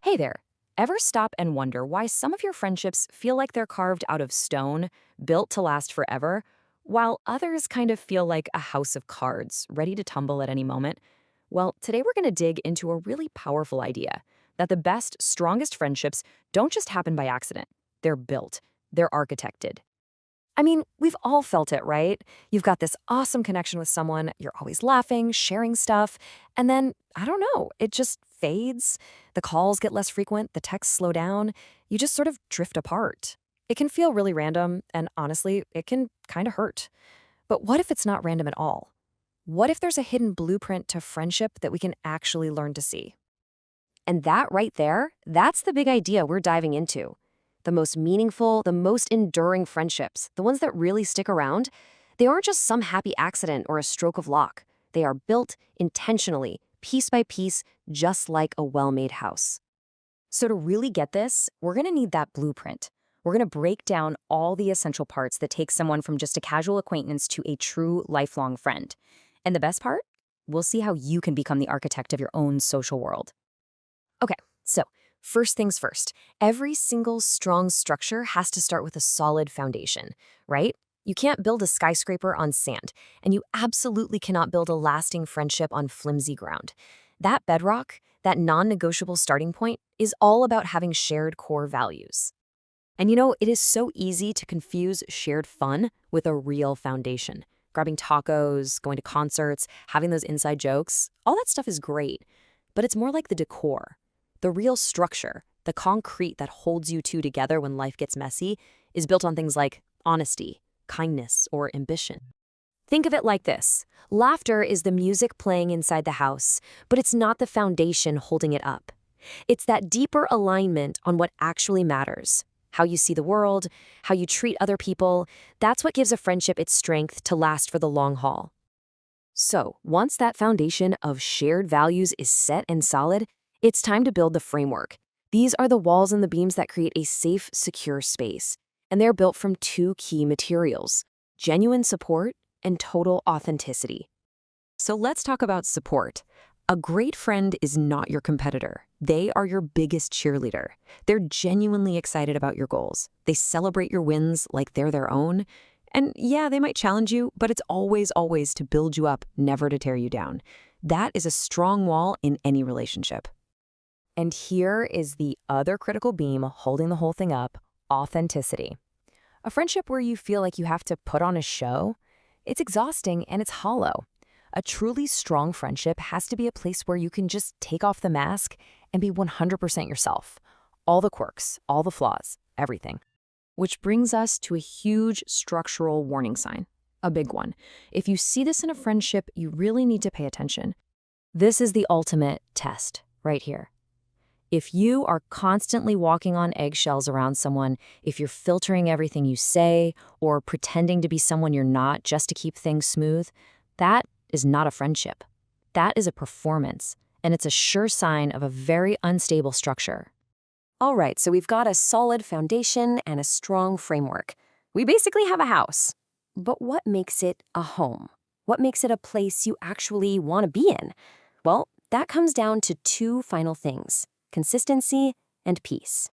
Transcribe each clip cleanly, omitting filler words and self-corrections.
Hey there. Ever stop and wonder why some of your friendships feel like they're carved out of stone, built to last forever, while others kind of feel like a house of cards, ready to tumble at any moment? Well, today we're going to dig into a really powerful idea that the best, strongest friendships don't just happen by accident. They're built, they're architected. I mean, we've all felt it, right? You've got this awesome connection with someone, you're always laughing, sharing stuff, and then, I don't know, it just fades. The calls get less frequent, the texts slow down, you just sort of drift apart. It can feel really random, and honestly, it can kind of hurt. But what if it's not random at all? What if there's a hidden blueprint to friendship that we can actually learn to see? And that right there, that's the big idea we're diving into. The most meaningful, the most enduring friendships, the ones that really stick around, they aren't just some happy accident or a stroke of luck. They are built intentionally, piece by piece, just like a well-made house. So to really get this, we're going to need that blueprint. We're going to break down all the essential parts that take someone from just a casual acquaintance to a true lifelong friend. And the best part? We'll see how you can become the architect of your own social world. Okay, so first things first, every single strong structure has to start with a solid foundation, right? You can't build a skyscraper on sand, and you absolutely cannot build a lasting friendship on flimsy ground. That bedrock, that non-negotiable starting point, is all about having shared core values. And you know, it is so easy to confuse shared fun with a real foundation. Grabbing tacos, going to concerts, having those inside jokes, all that stuff is great, but it's more like the decor. The real structure, the concrete that holds you two together when life gets messy, is built on things like honesty, kindness, or ambition. Think of it like this. Laughter is the music playing inside the house, but it's not the foundation holding it up. It's that deeper alignment on what actually matters. How you see the world, how you treat other people, that's what gives a friendship its strength to last for the long haul. So, once that foundation of shared values is set and solid, it's time to build the framework. These are the walls and the beams that create a safe, secure space. And they're built from two key materials: genuine support and total authenticity. So let's talk about support. A great friend is not your competitor. They are your biggest cheerleader. They're genuinely excited about your goals. They celebrate your wins like they're their own. And yeah, they might challenge you, but it's always, always to build you up, never to tear you down. That is a strong wall in any relationship. And here is the other critical beam holding the whole thing up: authenticity. A friendship where you feel like you have to put on a show, it's exhausting and it's hollow. A truly strong friendship has to be a place where you can just take off the mask and be 100% yourself. All the quirks, all the flaws, everything. Which brings us to a huge structural warning sign, a big one. If you see this in a friendship, you really need to pay attention. This is the ultimate test right here. If you are constantly walking on eggshells around someone, if you're filtering everything you say or pretending to be someone you're not just to keep things smooth, that is not a friendship. That is a performance, and it's a sure sign of a very unstable structure. All right, so we've got a solid foundation and a strong framework. We basically have a house. But what makes it a home? What makes it a place you actually want to be in? Well, that comes down to two final things: consistency and peace.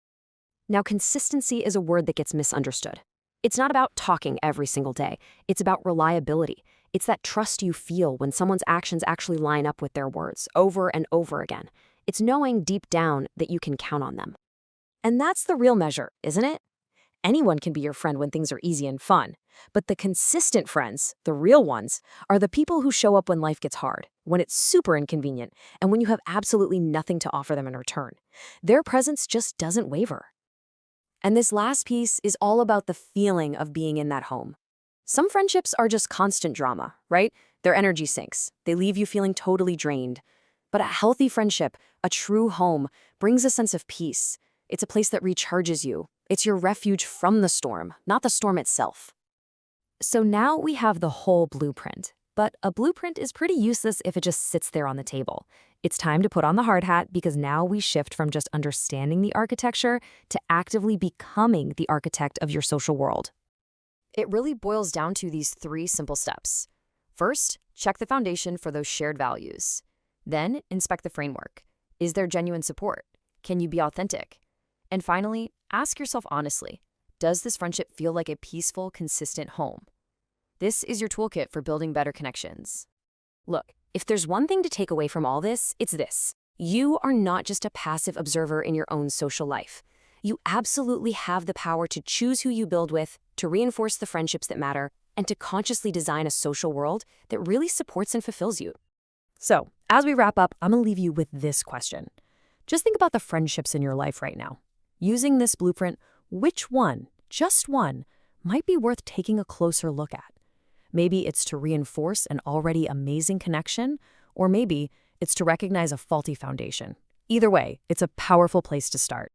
Now, consistency is a word that gets misunderstood. It's not about talking every single day. It's about reliability. It's that trust you feel when someone's actions actually line up with their words over and over again. It's knowing deep down that you can count on them. And that's the real measure, isn't it? Anyone can be your friend when things are easy and fun. But the consistent friends, the real ones, are the people who show up when life gets hard, when it's super inconvenient, and when you have absolutely nothing to offer them in return. Their presence just doesn't waver. And this last piece is all about the feeling of being in that home. Some friendships are just constant drama, right? Their energy sinks. They leave you feeling totally drained. But a healthy friendship, a true home, brings a sense of peace. It's a place that recharges you. It's your refuge from the storm, not the storm itself. So now we have the whole blueprint. But a blueprint is pretty useless if it just sits there on the table. It's time to put on the hard hat, because now we shift from just understanding the architecture to actively becoming the architect of your social world. It really boils down to these three simple steps. First, check the foundation for those shared values. Then, inspect the framework. Is there genuine support? Can you be authentic? And finally, ask yourself honestly, does this friendship feel like a peaceful, consistent home? This is your toolkit for building better connections. Look, if there's one thing to take away from all this, it's this. You are not just a passive observer in your own social life. You absolutely have the power to choose who you build with, to reinforce the friendships that matter, and to consciously design a social world that really supports and fulfills you. So, as we wrap up, I'm going to leave you with this question. Just think about the friendships in your life right now. Using this blueprint, which one, just one, might be worth taking a closer look at? Maybe it's to reinforce an already amazing connection, or maybe it's to recognize a faulty foundation. Either way, it's a powerful place to start.